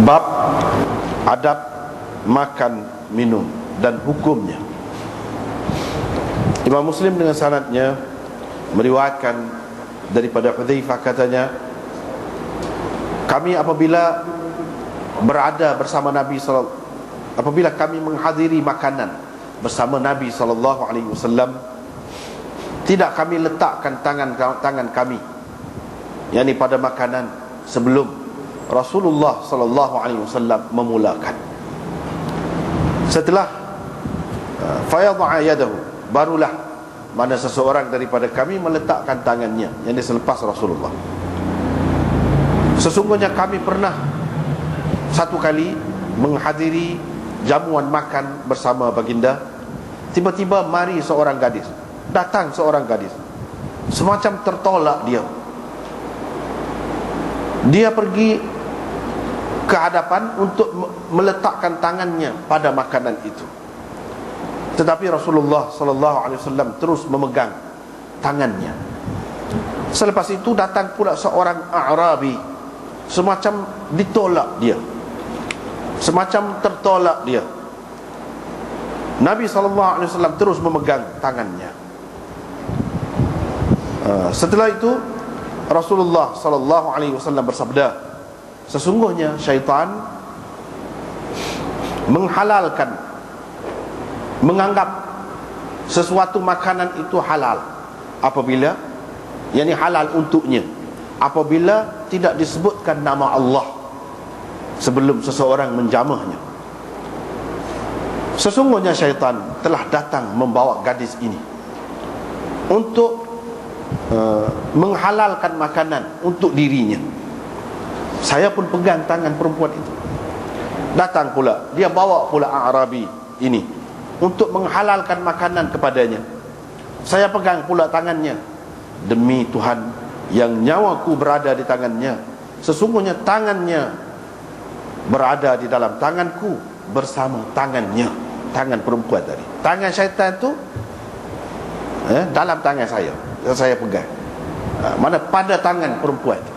Bab adab makan minum dan hukumnya. Imam Muslim dengan sanadnya meriwayatkan daripada Hudzaifah, katanya, kami apabila berada bersama Nabi sallallahu, apabila kami menghadiri makanan bersama Nabi sallallahu alaihi wasallam, tidak kami letakkan tangan kami, yakni pada makanan, sebelum Rasulullah sallallahu alaihi wasallam memulakan. Setelah fayadha yadahu, barulah mana seseorang daripada kami meletakkan tangannya, yang selepas Rasulullah. Sesungguhnya kami pernah satu kali menghadiri jamuan makan bersama baginda. Tiba-tiba mari seorang gadis, datang seorang gadis, semacam tertolak dia. Dia pergi ke hadapan untuk meletakkan tangannya pada makanan itu, tetapi Rasulullah sallallahu alaihi wasallam terus memegang tangannya. Selepas itu datang pula seorang A'rabi, semacam ditolak dia, semacam tertolak dia. Nabi sallallahu alaihi wasallam terus memegang tangannya. Setelah itu Rasulullah sallallahu alaihi wasallam bersabda, sesungguhnya syaitan menghalalkan, menganggap sesuatu makanan itu halal apabila, yakni halal untuknya, apabila tidak disebutkan nama Allah sebelum seseorang menjamahnya. Sesungguhnya syaitan telah datang membawa gadis ini untuk menghalalkan makanan untuk dirinya. Saya pun pegang tangan perempuan itu. Datang pula, dia bawa pula A'rabi ini untuk menghalalkan makanan kepadanya. Saya pegang pula tangannya. Demi Tuhan yang nyawaku berada di tangannya, sesungguhnya tangannya berada di dalam tanganku bersama tangannya, tangan perempuan tadi. Tangan syaitan itu dalam tangan saya pegang. Mana pada tangan perempuan itu,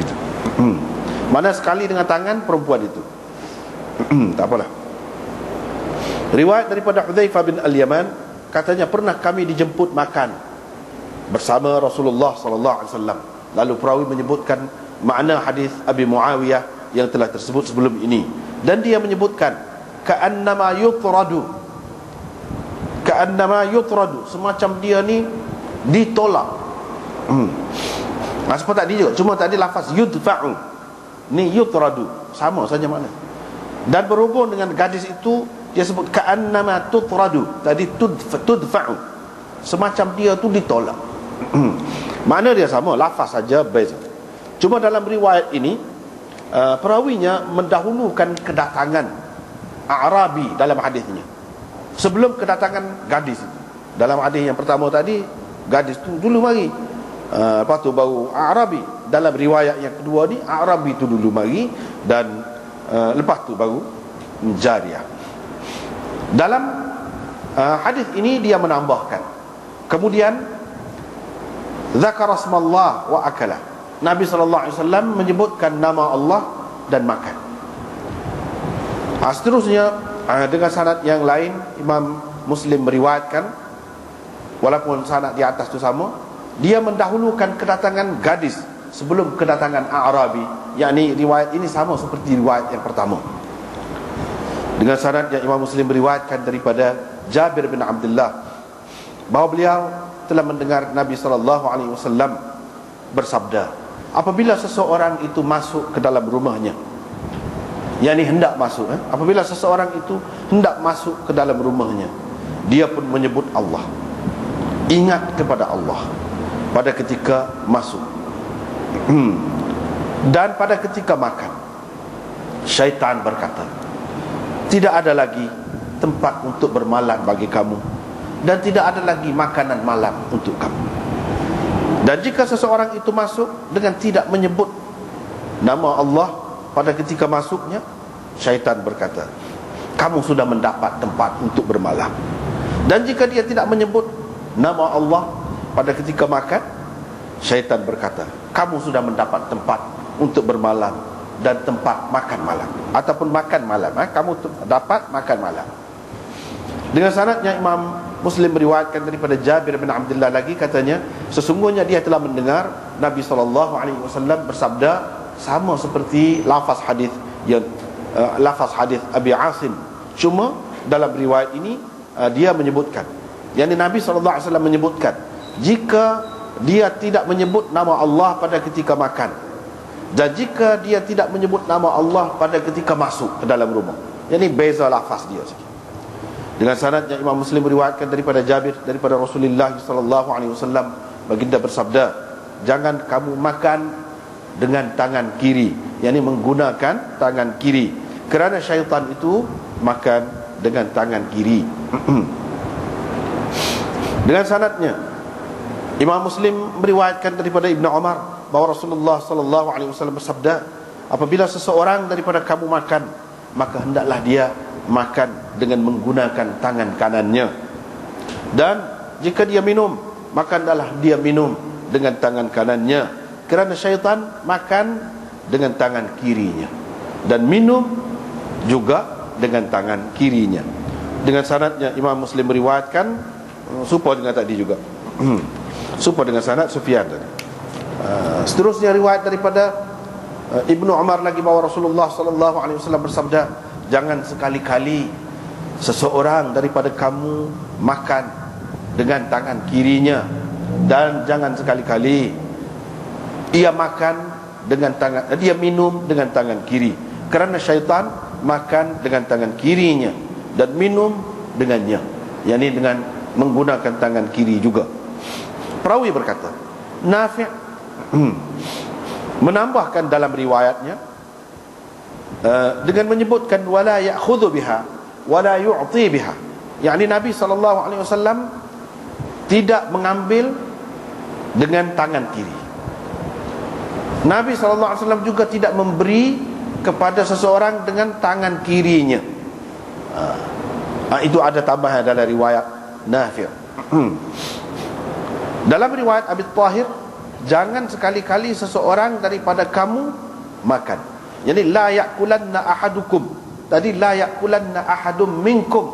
gitu. Mana sekali dengan tangan perempuan itu. Tak apalah. Riwayat daripada Hudzaifah bin Al-Yaman, katanya pernah kami dijemput makan bersama Rasulullah sallallahu alaihi wasallam. Lalu perawi menyebutkan makna hadis Abi Muawiyah yang telah tersebut sebelum ini, dan dia menyebutkan ka'annama yutradu, semacam dia ni ditolak. Seperti tadi juga, cuma tadi lafaz yudfa'u, ni yutradu, sama saja makna. Dan berhubung dengan gadis itu, dia sebut ka'annama tutradu, tadi tudfa'u, semacam dia tu ditolak. Makna dia sama, lafaz saja beza. Cuma dalam riwayat ini perawinya mendahulukan kedatangan A'rabi dalam hadisnya sebelum kedatangan gadis itu. Dalam hadis yang pertama tadi, gadis tu dulu mari, lepas tu baru A'rabi. Dalam riwayat yang kedua ni, A'rabi tu dulu mari, dan lepas tu baru Jariyah. Dalam hadis ini dia menambahkan, kemudian zakara asmallah wa akala, Nabi sallallahu alaihi wasallam menyebutkan nama Allah dan makan. Seterusnya dengan sanad yang lain, Imam Muslim meriwayatkan, walaupun sanad di atas itu sama, dia mendahulukan kedatangan gadis sebelum kedatangan A'rabi, yakni riwayat ini sama seperti riwayat yang pertama. Dengan sanad yang Imam Muslim meriwayatkan daripada Jabir bin Abdullah, bahawa beliau telah mendengar Nabi sallallahu alaihi wasallam bersabda, apabila seseorang itu masuk ke dalam rumahnya, yakni hendak masuk, apabila seseorang itu hendak masuk ke dalam rumahnya, dia pun menyebut Allah, ingat kepada Allah pada ketika masuk dan pada ketika makan. Syaitan berkata, tidak ada lagi tempat untuk bermalam bagi kamu, dan tidak ada lagi makanan malam untuk kamu. Dan jika seseorang itu masuk dengan tidak menyebut nama Allah pada ketika masuknya, syaitan berkata, kamu sudah mendapat tempat untuk bermalam. Dan jika dia tidak menyebut nama Allah pada ketika makan, syaitan berkata, kamu sudah mendapat tempat untuk bermalam dan tempat makan malam, ataupun makan malam. Kamu dapat makan malam. Dengan sanadnya Imam Muslim meriwayatkan daripada Jabir bin Abdullah lagi, katanya sesungguhnya dia telah mendengar Nabi SAW bersabda sama seperti lafaz hadis yang lafaz hadis Abi Asim. Cuma dalam riwayat ini dia menyebutkan, yakni Nabi SAW menyebutkan, jika dia tidak menyebut nama Allah pada ketika makan, dan jika dia tidak menyebut nama Allah pada ketika masuk ke dalam rumah, yakni beza lafaz dia sikit. Dengan sanadnya Imam Muslim meriwayatkan daripada Jabir daripada Rasulullah SAW, baginda bersabda, jangan kamu makan dengan tangan kiri, yakni menggunakan tangan kiri, kerana syaitan itu makan dengan tangan kiri. Dengan sanadnya Imam Muslim meriwayatkan daripada Ibnu Umar bahawa Rasulullah SAW bersabda, apabila seseorang daripada kamu makan, maka hendaklah dia makan dengan menggunakan tangan kanannya, dan jika dia minum, maka hendaklah dia minum dengan tangan kanannya, kerana syaitan makan dengan tangan kirinya dan minum juga dengan tangan kirinya. Dengan sanadnya Imam Muslim meriwayatkan serupa dengan tadi juga. Serupa dengan sanad Sufyan tadi. Seterusnya riwayat daripada Ibnu Umar lagi bahawa Rasulullah SAW bersabda, jangan sekali-kali seseorang daripada kamu makan dengan tangan kirinya, dan jangan sekali-kali ia makan dengan tangan, dia minum dengan tangan kiri, kerana syaitan makan dengan tangan kirinya dan minum dengannya, yakni dengan menggunakan tangan kiri juga. Perawi berkata, Nafi' menambahkan dalam riwayatnya dengan menyebutkan wala ya'khudhu biha wala yu'ti biha, yakni Nabi SAW tidak mengambil dengan tangan kiri. Nabi SAW juga tidak memberi kepada seseorang dengan tangan kirinya. Itu ada tambahan dalam riwayat Nafi'. Dalam riwayat Abi Tahir, jangan sekali-kali seseorang daripada kamu makan, jadi la ya'kulanna ahadukum. Tadi la ya'kulanna ahadum minkum,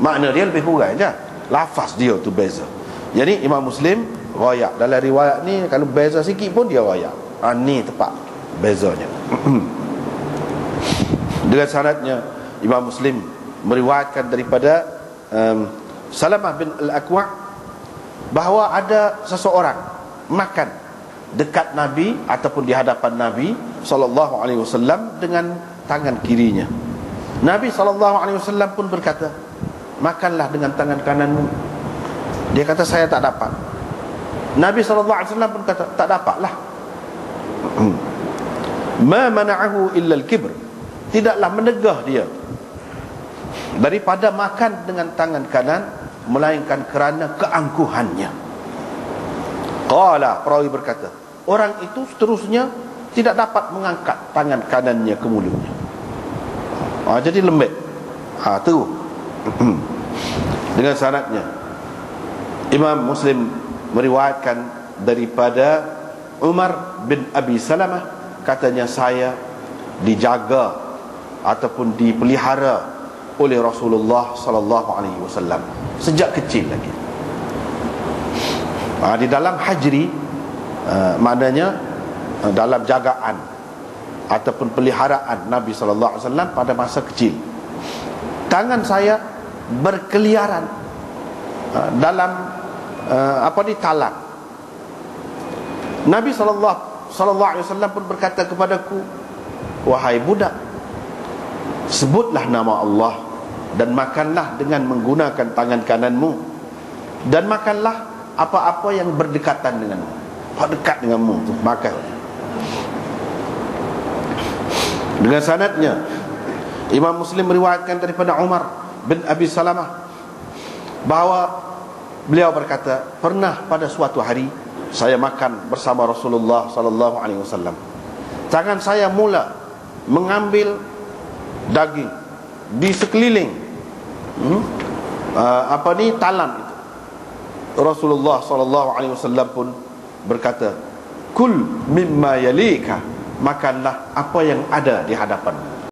makna dia lebih kurang je, lafaz dia tu beza. Jadi Imam Muslim royak dalam riwayat ni, kalau beza sikit pun dia royak. Ni tepat bezanya. Dengan sanadnya Imam Muslim meriwayatkan daripada Salamah bin Al-Aqwa' bahawa ada seseorang makan dekat Nabi ataupun di hadapan Nabi SAW dengan tangan kirinya. Nabi SAW pun berkata, makanlah dengan tangan kananmu. Dia kata, saya tak dapat. Nabi SAW pun kata, tak dapatlah. Ma mana'ahu illa al-kibr, tidaklah menegah dia daripada makan dengan tangan kanan, melainkan kerana keangkuhannya. Qala, perawi berkata, orang itu seterusnya tidak dapat mengangkat tangan kanannya ke mulutnya. Jadi lembek. Tu. Dengan sanadnya Imam Muslim meriwayatkan daripada Umar bin Abi Salamah, katanya saya dijaga ataupun dipelihara oleh Rasulullah SAW sejak kecil lagi. Di dalam hajri, maknanya dalam jagaan ataupun peliharaan Nabi SAW pada masa kecil, tangan saya berkeliaran dalam talang. Nabi SAW pun berkata kepadaku, wahai budak, sebutlah nama Allah dan makanlah dengan menggunakan tangan kananmu, dan makanlah apa-apa yang berdekatan denganmu, dekat denganmu tu makan. Dengan sanadnya Imam Muslim meriwayatkan daripada Umar bin Abi Salamah bahawa beliau berkata, pernah pada suatu hari saya makan bersama Rasulullah SAW. Tangan saya mula mengambil daging di sekeliling talang itu. Rasulullah SAW pun berkata, kul mimma yalika, makanlah apa yang ada di hadapan.